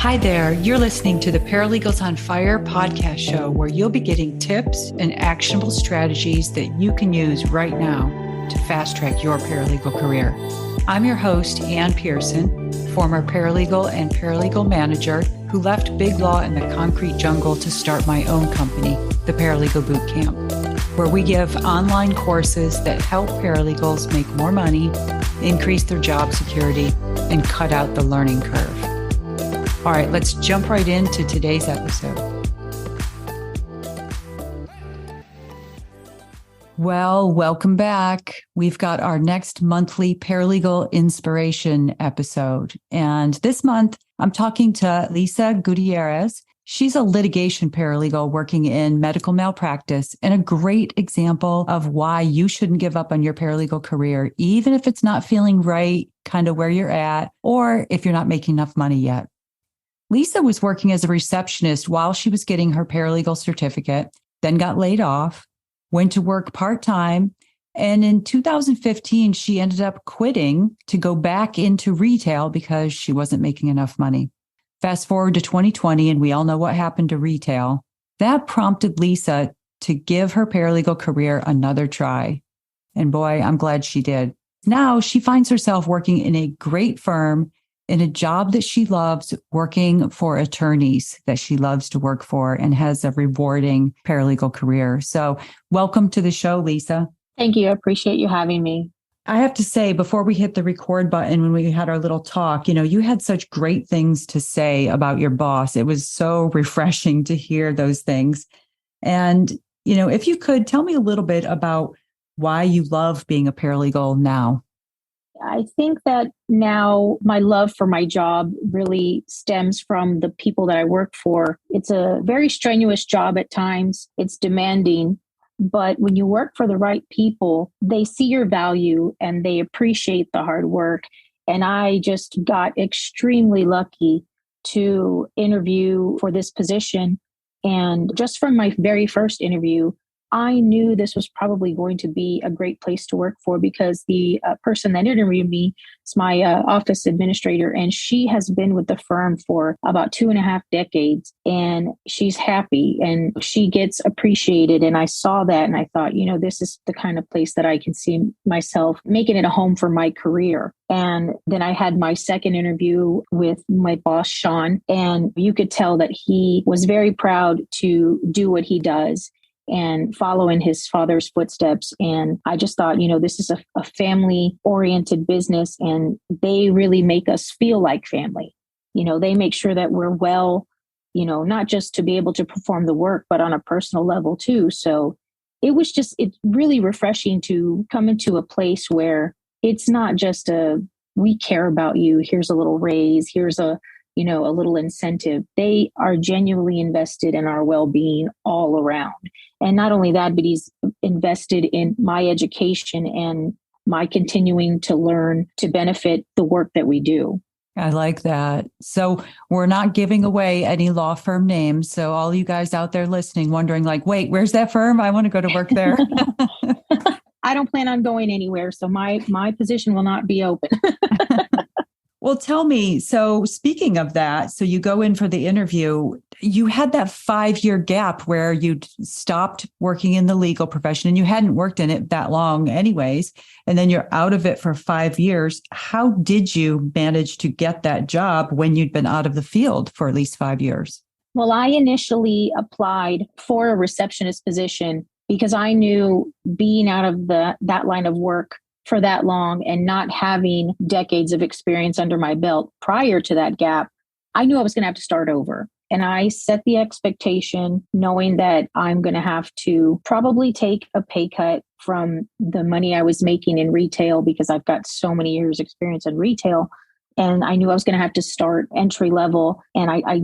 Hi there. You're listening to the Paralegals on Fire podcast show, where you'll be getting tips and actionable strategies that you can use right now to fast track your paralegal career. I'm your host, Ann Pearson, former paralegal and paralegal manager who left big law in the concrete jungle to start my own company, the Paralegal Boot Camp, where we give online courses that help paralegals make more money, increase their job security, and cut out the learning curve. All right, let's jump right into today's episode. Well, welcome back. We've got our next monthly paralegal inspiration episode. And this month, I'm talking to Lisa Gutierrez. She's a litigation paralegal working in medical malpractice and a great example of why you shouldn't give up on your paralegal career, even if it's not feeling right, kind of where you're at, or if you're not making enough money yet. Lisa was working as a receptionist while she was getting her paralegal certificate, then got laid off, went to work part-time, and in 2015, she ended up quitting to go back into retail because she wasn't making enough money. Fast forward to 2020, and we all know what happened to retail. That prompted Lisa to give her paralegal career another try. And boy, I'm glad she did. Now she finds herself working in a great firm in a job that she loves, working for attorneys that she loves to work for, and has a rewarding paralegal career. So welcome to the show, Lisa. Thank you. I appreciate you having me. I have to say, before we hit the record button, when we had our little talk, you had such great things to say about your boss. It was so refreshing to hear those things. And, if you could tell me a little bit about why you love being a paralegal now. I think that now my love for my job really stems from the people that I work for. It's a very strenuous job at times. It's demanding. But when you work for the right people, they see your value and they appreciate the hard work. And I just got extremely lucky to interview for this position. And just from my very first interview, I knew this was probably going to be a great place to work for because the person that interviewed me is my office administrator, and she has been with the firm for about 2.5 decades, and she's happy and she gets appreciated. And I saw that and I thought, this is the kind of place that I can see myself making it a home for my career. And then I had my second interview with my boss, Sean, and you could tell that he was very proud to do what he does and follow in his father's footsteps. And I just thought, this is a family-oriented business, and they really make us feel like family. They make sure that we're well, not just to be able to perform the work, but on a personal level too. So it's really refreshing to come into a place where it's not just we care about you, here's a little raise, here's a little incentive. They are genuinely invested in our well-being all around. And not only that, but he's invested in my education and my continuing to learn to benefit the work that we do. I like that. So we're not giving away any law firm names. So all you guys out there listening, wondering wait, where's that firm? I want to go to work there. I don't plan on going anywhere. So my position will not be open. Well, tell me, so speaking of that, so you go in for the interview, you had that 5-year gap where you stopped working in the legal profession and you hadn't worked in it that long anyways, and then you're out of it for 5 years. How did you manage to get that job when you'd been out of the field for at least 5 years? Well, I initially applied for a receptionist position because I knew being out of that line of work for that long and not having decades of experience under my belt prior to that gap, I knew I was going to have to start over. And I set the expectation knowing that I'm going to have to probably take a pay cut from the money I was making in retail because I've got so many years experience in retail. And I knew I was going to have to start entry level. And I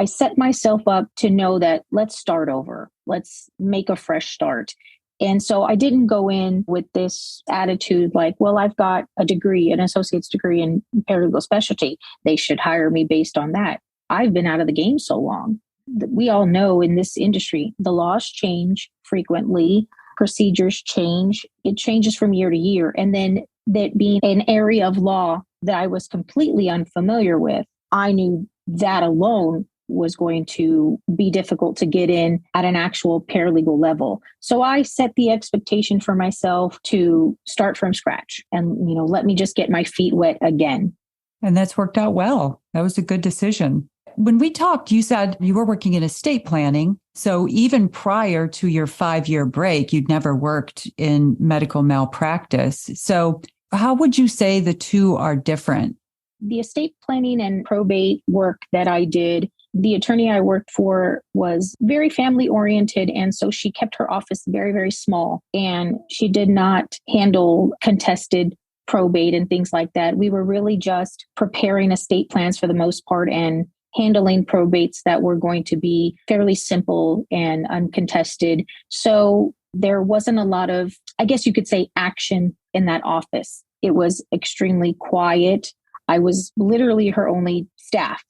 set myself up to know that let's start over. Let's make a fresh start. And so I didn't go in with this attitude I've got a degree, an associate's degree in paralegal specialty. They should hire me based on that. I've been out of the game so long. We all know in this industry, the laws change frequently, procedures change. It changes from year to year. And then that being an area of law that I was completely unfamiliar with, I knew that alone was going to be difficult to get in at an actual paralegal level. So I set the expectation for myself to start from scratch and, let me just get my feet wet again. And that's worked out well. That was a good decision. When we talked, you said you were working in estate planning. So even prior to your 5-year break, you'd never worked in medical malpractice. So how would you say the two are different? The estate planning and probate work that I did, the attorney I worked for was very family oriented. And so she kept her office very, very small. And she did not handle contested probate and things like that. We were really just preparing estate plans for the most part and handling probates that were going to be fairly simple and uncontested. So there wasn't a lot of, I guess you could say, action in that office. It was extremely quiet. I was literally her only staff.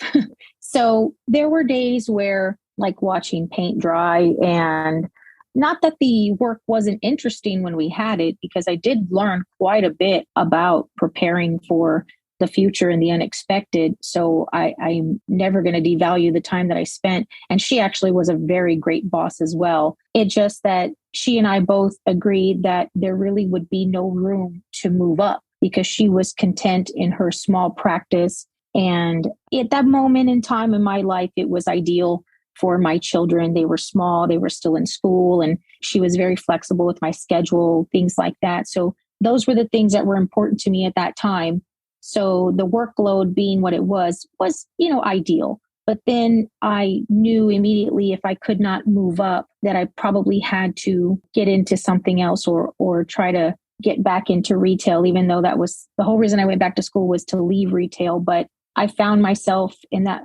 So there were days where, like, watching paint dry, and not that the work wasn't interesting when we had it, because I did learn quite a bit about preparing for the future and the unexpected. So I'm never going to devalue the time that I spent. And she actually was a very great boss as well. It's just that she and I both agreed that there really would be no room to move up because she was content in her small practice. And at that moment in time in my life, it was ideal for my children. They were small, they were still in school, and she was very flexible with my schedule, things like that. So those were the things that were important to me at that time. So the workload being what it was, ideal. But then I knew immediately if I could not move up, that I probably had to get into something else or try to get back into retail, even though that was the whole reason I went back to school, was to leave retail. But I found myself in that,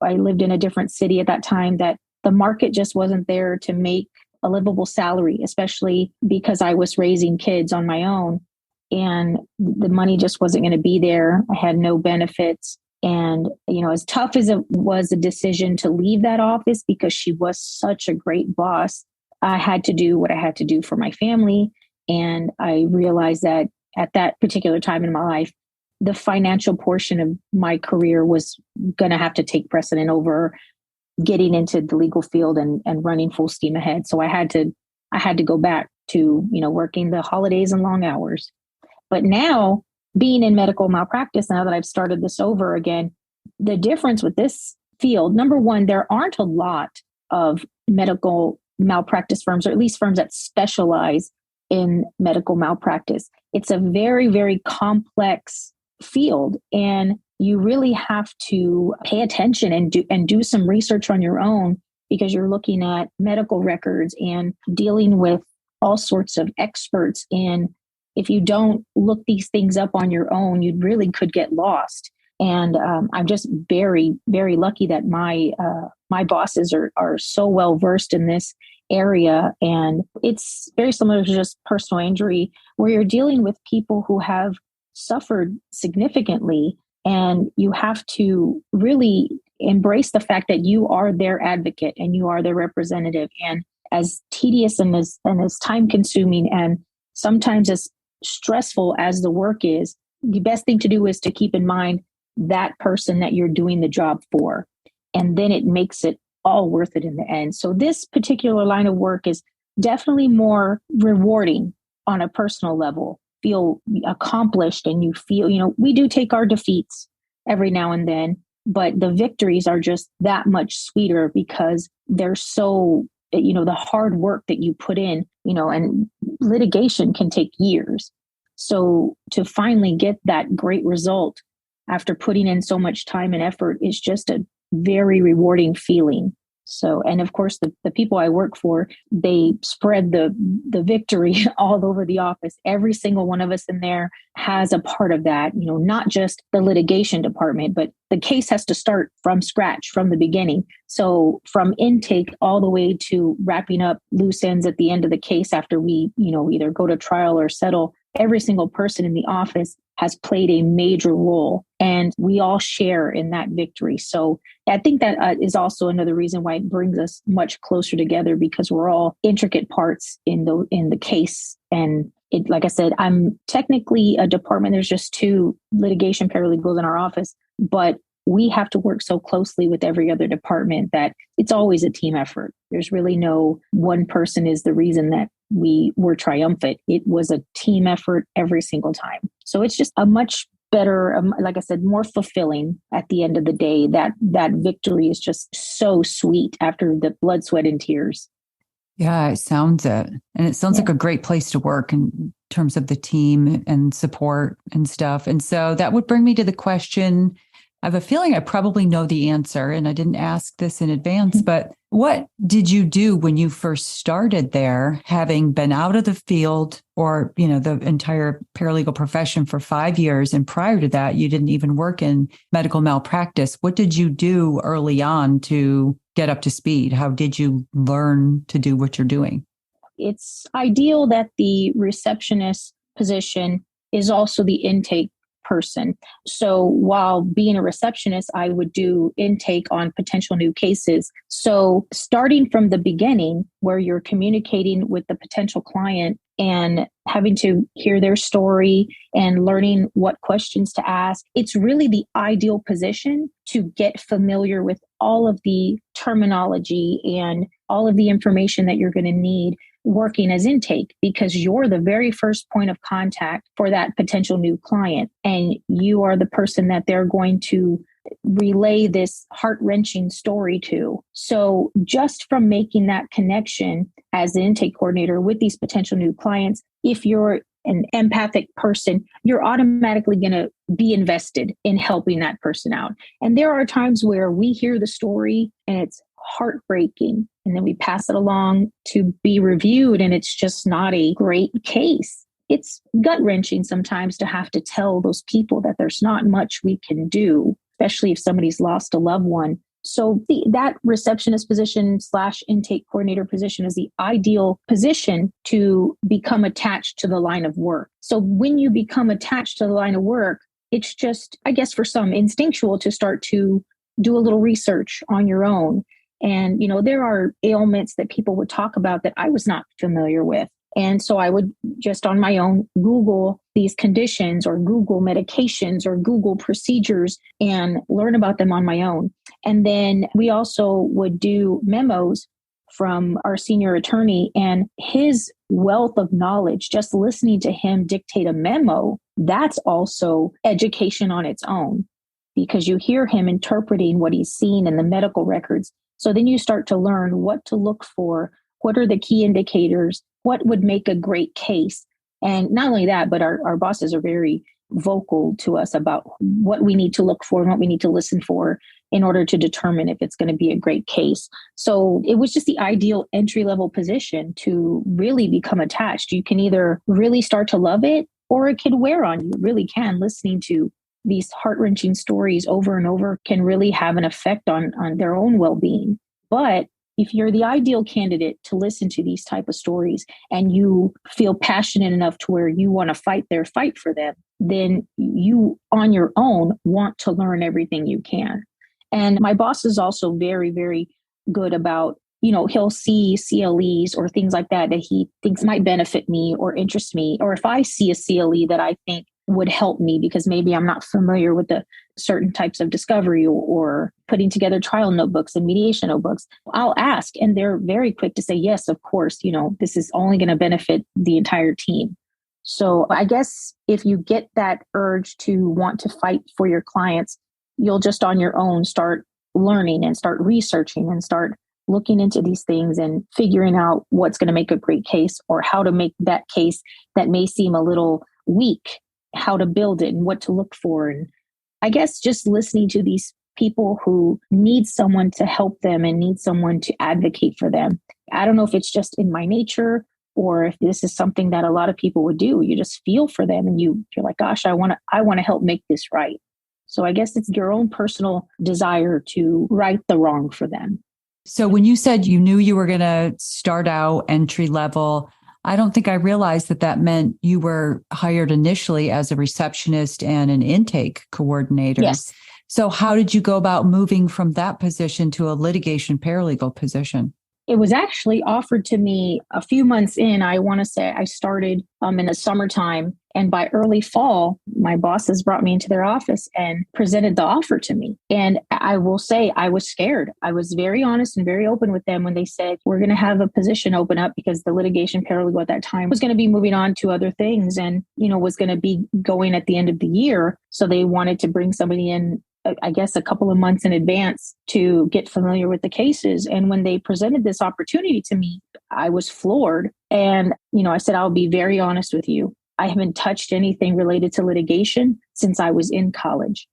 I lived in a different city at that time, that the market just wasn't there to make a livable salary, especially because I was raising kids on my own. And the money just wasn't going to be there. I had no benefits. And, as tough as it was a decision to leave that office, because she was such a great boss, I had to do what I had to do for my family. And I realized that at that particular time in my life, the financial portion of my career was going to have to take precedent over getting into the legal field and running full steam ahead. So I had to go back to, working the holidays and long hours. But now, being in medical malpractice, now that I've started this over again, the difference with this field, number one, there aren't a lot of medical malpractice firms, or at least firms that specialize in medical malpractice. It's a very, very complex field, and you really have to pay attention and do some research on your own, because you're looking at medical records and dealing with all sorts of experts. And if you don't look these things up on your own, you really could get lost. And I'm just very, very lucky that my bosses are so well versed in this area. And it's very similar to just personal injury, where you're dealing with people who have suffered significantly, and you have to really embrace the fact that you are their advocate and you are their representative. And as tedious and as time consuming and sometimes as stressful as the work is, the best thing to do is to keep in mind that person that you're doing the job for. And then it makes it all worth it in the end. So this particular line of work is definitely more rewarding on a personal level. Feel accomplished, and you feel, we do take our defeats every now and then, but the victories are just that much sweeter because they're so, the hard work that you put in, and litigation can take years. So to finally get that great result after putting in so much time and effort is just a very rewarding feeling. So, and of course, the people I work for, they spread the victory all over the office. Every single one of us in there has a part of that, not just the litigation department, but the case has to start from scratch, from the beginning. So from intake all the way to wrapping up loose ends at the end of the case after we, either go to trial or settle, every single person in the office has played a major role, and we all share in that victory. So I think that is also another reason why it brings us much closer together, because we're all intricate parts in the case. And it, like I said, I'm technically a department. There's just 2 litigation paralegals in our office, but we have to work so closely with every other department that it's always a team effort. There's really no one person is the reason that we were triumphant. It was a team effort every single time. So it's just a much better, like I said, more fulfilling at the end of the day. That victory is just so sweet after the blood, sweat, and tears. Yeah, it sounds it. And it sounds like a great place to work in terms of the team and support and stuff. And so that would bring me to the question. I have a feeling I probably know the answer, and I didn't ask this in advance, but what did you do when you first started there, having been out of the field or, the entire paralegal profession for 5 years? And prior to that, you didn't even work in medical malpractice. What did you do early on to get up to speed? How did you learn to do what you're doing? It's ideal that the receptionist position is also the intake person. So while being a receptionist, I would do intake on potential new cases. So starting from the beginning, where you're communicating with the potential client and having to hear their story and learning what questions to ask, it's really the ideal position to get familiar with all of the terminology and all of the information that you're going to need working as intake, because you're the very first point of contact for that potential new client. And you are the person that they're going to relay this heart-wrenching story to. So just from making that connection as an intake coordinator with these potential new clients, if you're an empathic person, you're automatically going to be invested in helping that person out. And there are times where we hear the story and it's heartbreaking, and then we pass it along to be reviewed, and it's just not a great case. It's gut-wrenching sometimes to have to tell those people that there's not much we can do, especially if somebody's lost a loved one. So that receptionist position / intake coordinator position is the ideal position to become attached to the line of work. So when you become attached to the line of work, it's just, I guess for some, instinctual to start to do a little research on your own. And, there are ailments that people would talk about that I was not familiar with. And so I would just on my own Google these conditions or Google medications or Google procedures and learn about them on my own. And then we also would do memos from our senior attorney, and his wealth of knowledge, just listening to him dictate a memo, that's also education on its own, because you hear him interpreting what he's seen in the medical records. So then you start to learn what to look for. What are the key indicators? What would make a great case? And not only that, but our bosses are very vocal to us about what we need to look for and what we need to listen for in order to determine if it's going to be a great case. So it was just the ideal entry-level position to really become attached. You can either really start to love it, or it could wear on you. It really can. Listening to these heart-wrenching stories over and over can really have an effect on their own well-being. But if you're the ideal candidate to listen to these type of stories and you feel passionate enough to where you want to fight for them, then you on your own want to learn everything you can. And my boss is also very, very good about, he'll see CLEs or things like that he thinks might benefit me or interest me. Or if I see a CLE that I think would help me because maybe I'm not familiar with the certain types of discovery or putting together trial notebooks and mediation notebooks, I'll ask. And they're very quick to say, yes, of course, this is only going to benefit the entire team. So I guess if you get that urge to want to fight for your clients, you'll just on your own start learning and start researching and start looking into these things and figuring out what's going to make a great case or how to make that case that may seem a little weak, how to build it and what to look for. And I guess just listening to these people who need someone to help them and need someone to advocate for them. I don't know if it's just in my nature or if this is something that a lot of people would do. You just feel for them and you're like, gosh, I want to help make this right. So I guess it's your own personal desire to right the wrong for them. So when you said you knew you were going to start out entry level, I don't think I realized that meant you were hired initially as a receptionist and an intake coordinator. Yes. So how did you go about moving from that position to a litigation paralegal position? It was actually offered to me a few months in. I want to say I started in the summertime, And by early fall, my bosses brought me into their office and presented the offer to me. And I will say I was scared. I was very honest and very open with them when they said, we're going to have a position open up because the litigation paralegal at that time was going to be moving on to other things and, was going to be going at the end of the year. So they wanted to bring somebody in, I guess, a couple of months in advance to get familiar with the cases. And when they presented this opportunity to me, I was floored. And, I said, I'll be very honest with you. I haven't touched anything related to litigation since I was in college.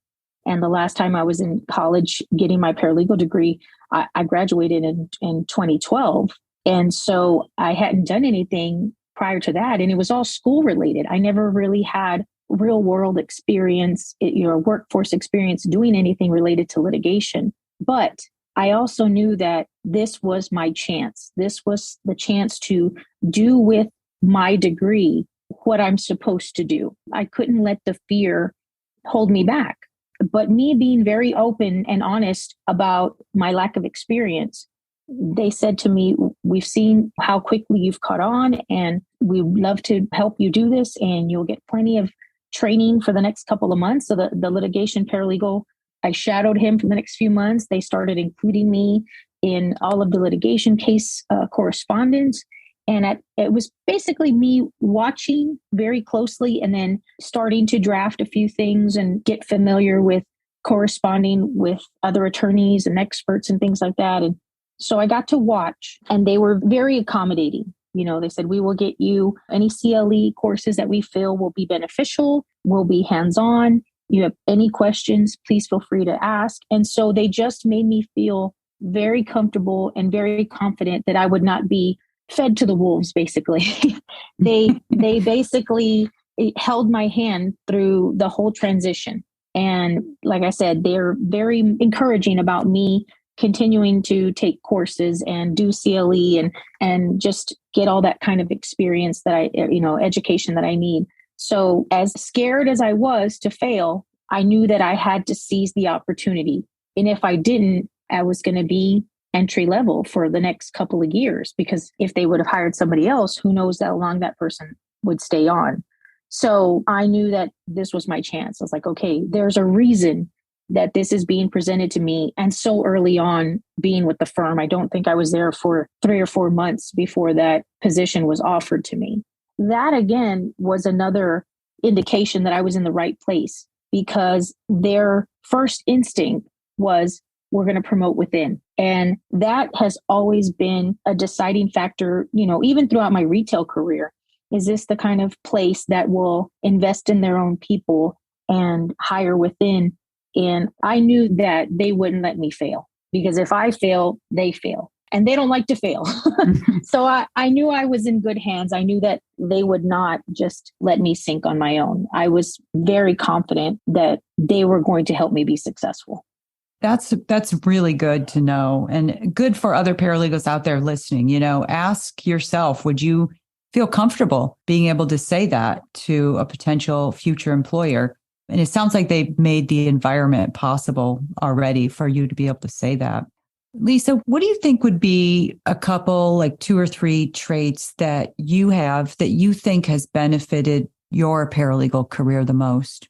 And the last time I was in college getting my paralegal degree, I graduated in 2012. And so I hadn't done anything prior to that. And it was all school related. I never really had real world experience, workforce experience doing anything related to litigation. But I also knew that this was my chance. This was the chance to do with my degree what I'm supposed to do. I couldn't let the fear hold me back. But me being very open and honest about my lack of experience, they said to me, we've seen how quickly you've caught on and we'd love to help you do this and you'll get plenty of training for the next couple of months. So the litigation paralegal, I shadowed him for the next few months. They started including me in all of the litigation case correspondence. And it was basically me watching very closely and then starting to draft a few things and get familiar with corresponding with other attorneys and experts and things like that. And so I got to watch and they were very accommodating. They said, we will get you any CLE courses that we feel will be beneficial, will be hands-on. You have any questions, please feel free to ask. And so they just made me feel very comfortable and very confident that I would not be fed to the wolves, basically. They basically held my hand through the whole transition. And like I said, they're very encouraging about me continuing to take courses and do CLE and just get all that kind of experience that education that I need. So as scared as I was to fail, I knew that I had to seize the opportunity. And if I didn't, I was going to be entry level for the next couple of years, because if they would have hired somebody else, who knows how long that person would stay on. So I knew that this was my chance. I was like, okay, there's a reason that this is being presented to me. And so early on being with the firm, I don't think I was there for 3 or 4 months before that position was offered to me. That again was another indication that I was in the right place, because their first instinct was, we're going to promote within. And that has always been a deciding factor, even throughout my retail career. Is this the kind of place that will invest in their own people and hire within? And I knew that they wouldn't let me fail, because if I fail, they fail. And they don't like to fail. So I knew I was in good hands. I knew that they would not just let me sink on my own. I was very confident that they were going to help me be successful. That's really good to know, and good for other paralegals out there listening. Ask yourself, would you feel comfortable being able to say that to a potential future employer? And it sounds like they've made the environment possible already for you to be able to say that. Lisa, what do you think would be a couple, like 2 or 3 traits that you have that you think has benefited your paralegal career the most?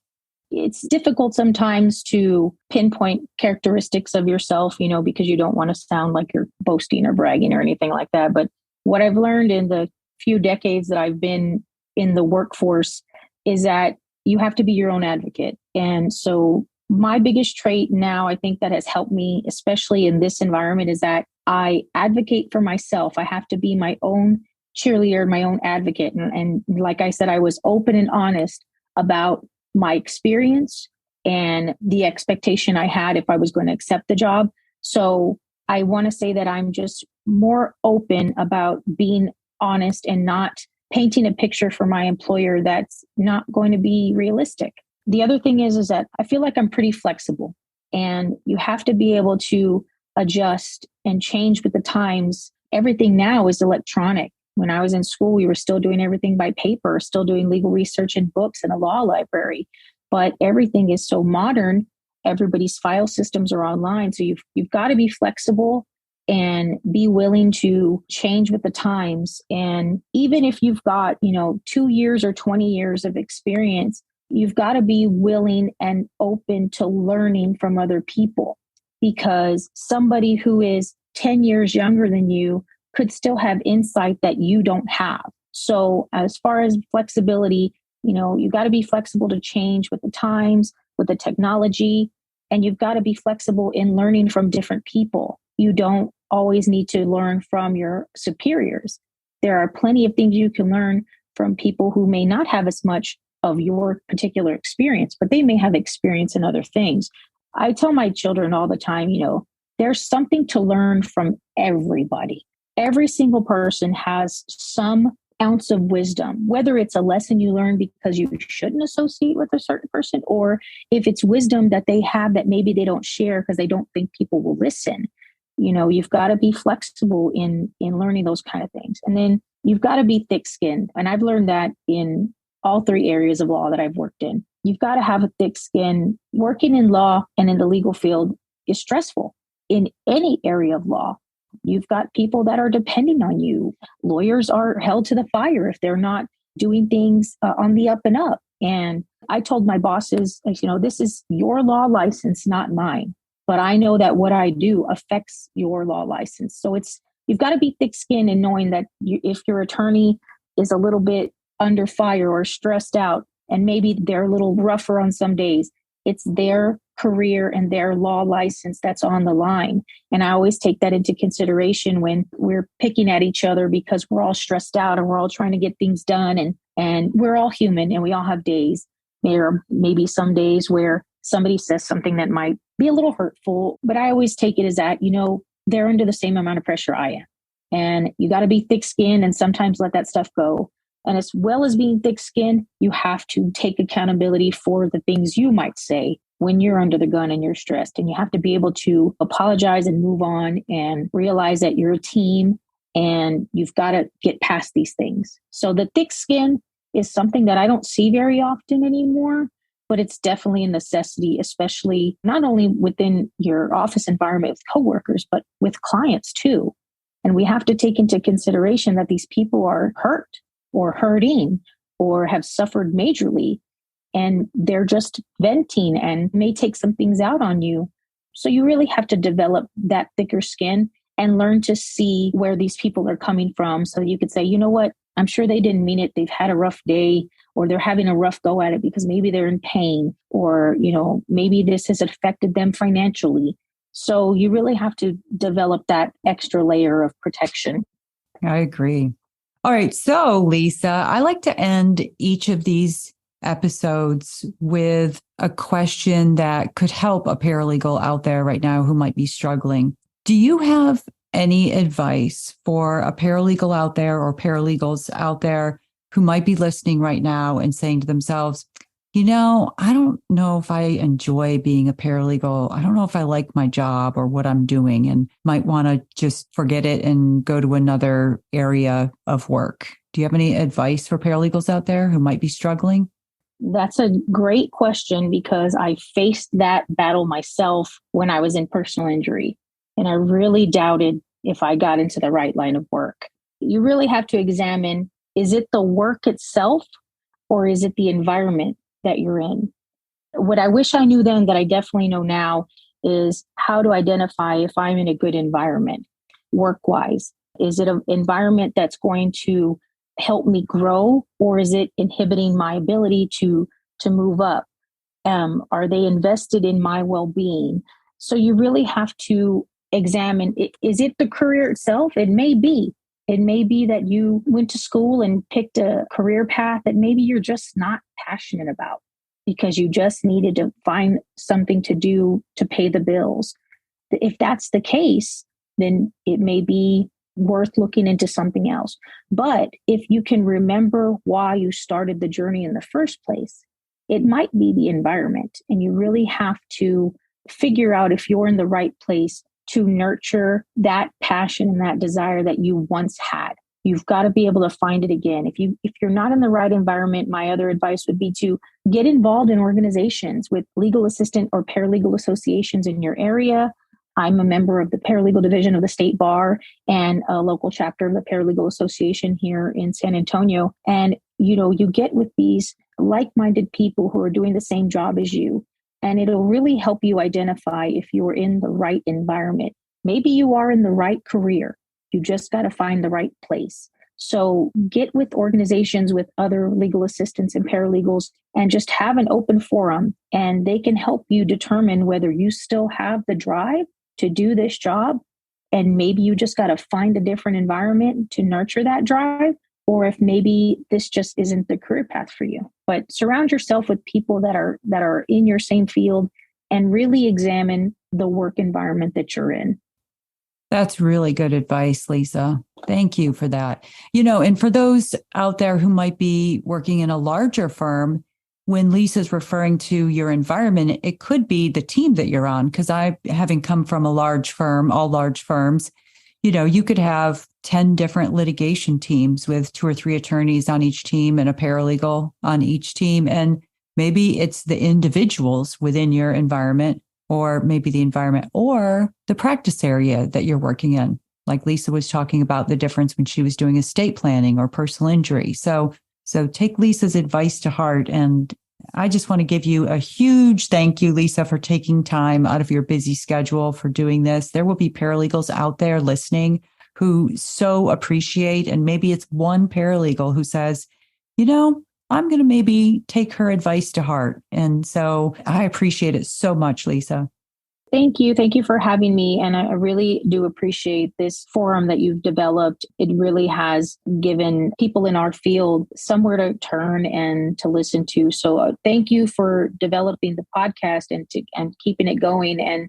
It's difficult sometimes to pinpoint characteristics of yourself, because you don't want to sound like you're boasting or bragging or anything like that. But what I've learned in the few decades that I've been in the workforce is that you have to be your own advocate. And so my biggest trait now, I think that has helped me, especially in this environment, is that I advocate for myself. I have to be my own cheerleader, my own advocate. And like I said, I was open and honest about my experience and the expectation I had if I was going to accept the job. So I want to say that I'm just more open about being honest and not painting a picture for my employer that's not going to be realistic. The other thing is that I feel like I'm pretty flexible, and you have to be able to adjust and change with the times. Everything now is electronic. When I was in school, we were still doing everything by paper, still doing legal research in books in a law library. But everything is so modern. Everybody's file systems are online. So you've got to be flexible and be willing to change with the times. And even if you've got, 2 years or 20 years of experience, you've got to be willing and open to learning from other people, because somebody who is 10 years younger than you could still have insight that you don't have. So as far as flexibility, you've got to be flexible to change with the times, with the technology, and you've got to be flexible in learning from different people. You don't always need to learn from your superiors. There are plenty of things you can learn from people who may not have as much of your particular experience, but they may have experience in other things. I tell my children all the time, there's something to learn from everybody. Every single person has some ounce of wisdom, whether it's a lesson you learn because you shouldn't associate with a certain person, or if it's wisdom that they have that maybe they don't share because they don't think people will listen. You've got to be flexible in learning those kind of things. And then you've got to be thick-skinned. And I've learned that in all three areas of law that I've worked in. You've got to have a thick skin. Working in law and in the legal field is stressful in any area of law. You've got people that are depending on you. Lawyers are held to the fire if they're not doing things on the up and up. And I told my bosses, this is your law license, not mine. But I know that what I do affects your law license. So you've got to be thick-skinned in knowing that if your attorney is a little bit under fire or stressed out, and maybe they're a little rougher on some days, it's their career and their law license that's on the line. And I always take that into consideration when we're picking at each other, because we're all stressed out and we're all trying to get things done. And we're all human and we all have days. There are maybe some days where somebody says something that might be a little hurtful, but I always take it as that, they're under the same amount of pressure I am. And you got to be thick-skinned and sometimes let that stuff go. And as well as being thick-skinned, you have to take accountability for the things you might say when you're under the gun and you're stressed. And you have to be able to apologize and move on and realize that you're a team and you've got to get past these things. So the thick skin is something that I don't see very often anymore, but it's definitely a necessity, especially not only within your office environment with coworkers, but with clients too. And we have to take into consideration that these people are hurt or hurting or have suffered majorly, and they're just venting and may take some things out on you. So you really have to develop that thicker skin and learn to see where these people are coming from. So you could say, you know what, I'm sure they didn't mean it. They've had a rough day, or they're having a rough go at it because maybe they're in pain, or, maybe this has affected them financially. So you really have to develop that extra layer of protection. I agree. All right. So, Lisa, I like to end each of these episodes with a question that could help a paralegal out there right now who might be struggling. Do you have any advice for a paralegal out there or paralegals out there who might be listening right now and saying to themselves, I don't know if I enjoy being a paralegal. I don't know if I like my job or what I'm doing, and might want to just forget it and go to another area of work. Do you have any advice for paralegals out there who might be struggling? That's a great question, because I faced that battle myself when I was in personal injury. And I really doubted if I got into the right line of work. You really have to examine, is it the work itself or is it the environment that you're in? What I wish I knew then that I definitely know now is how to identify if I'm in a good environment work-wise. Is it an environment that's going to help me grow, or is it inhibiting my ability to move up? Are they invested in my well-being? So you really have to examine, is it the career itself? It may be. It may be that you went to school and picked a career path that maybe you're just not passionate about because you just needed to find something to do to pay the bills. If that's the case, then it may be worth looking into something else. But if you can remember why you started the journey in the first place, it might be the environment. And you really have to figure out if you're in the right place to nurture that passion and that desire that you once had. You've got to be able to find it again. If you're not in the right environment, my other advice would be to get involved in organizations with legal assistant or paralegal associations in your area. I'm a member of the Paralegal Division of the State Bar and a local chapter of the Paralegal Association here in San Antonio. And, you get with these like-minded people who are doing the same job as you, and it'll really help you identify if you're in the right environment. Maybe you are in the right career. You just got to find the right place. So get with organizations with other legal assistants and paralegals and just have an open forum, and they can help you determine whether you still have the drive to do this job. And maybe you just got to find a different environment to nurture that drive, or if maybe this just isn't the career path for you. But surround yourself with people that are in your same field and really examine the work environment that you're in. That's really good advice, Lisa. Thank you for that. And for those out there who might be working in a larger firm, when Lisa's referring to your environment, it could be the team that you're on. Because having come from a large firm, all large firms, you could have 10 different litigation teams with 2 or 3 attorneys on each team and a paralegal on each team. And maybe it's the individuals within your environment, or maybe the environment or the practice area that you're working in. Like Lisa was talking about the difference when she was doing estate planning or personal injury. So take Lisa's advice to heart. And I just want to give you a huge thank you, Lisa, for taking time out of your busy schedule for doing this. There will be paralegals out there listening who so appreciate, and maybe it's one paralegal who says, I'm going to maybe take her advice to heart. And so I appreciate it so much, Lisa. Thank you. Thank you for having me. And I really do appreciate this forum that you've developed. It really has given people in our field somewhere to turn and to listen to. So thank you for developing the podcast and keeping it going. And,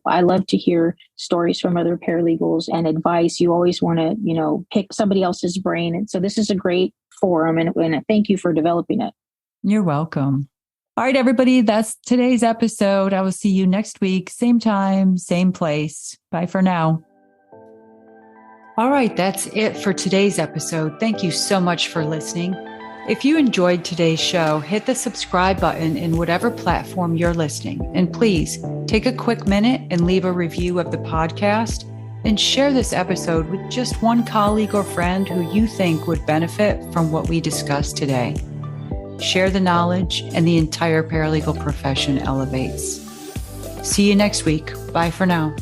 I love to hear stories from other paralegals and advice. You always want to, pick somebody else's brain. And so this is a great forum, and thank you for developing it. You're welcome. All right, everybody, that's today's episode. I will see you next week, same time, same place. Bye for now. All right, that's it for today's episode. Thank you so much for listening. If you enjoyed today's show, hit the subscribe button in whatever platform you're listening. And please take a quick minute and leave a review of the podcast, and share this episode with just one colleague or friend who you think would benefit from what we discussed today. Share the knowledge, and the entire paralegal profession elevates. See you next week. Bye for now.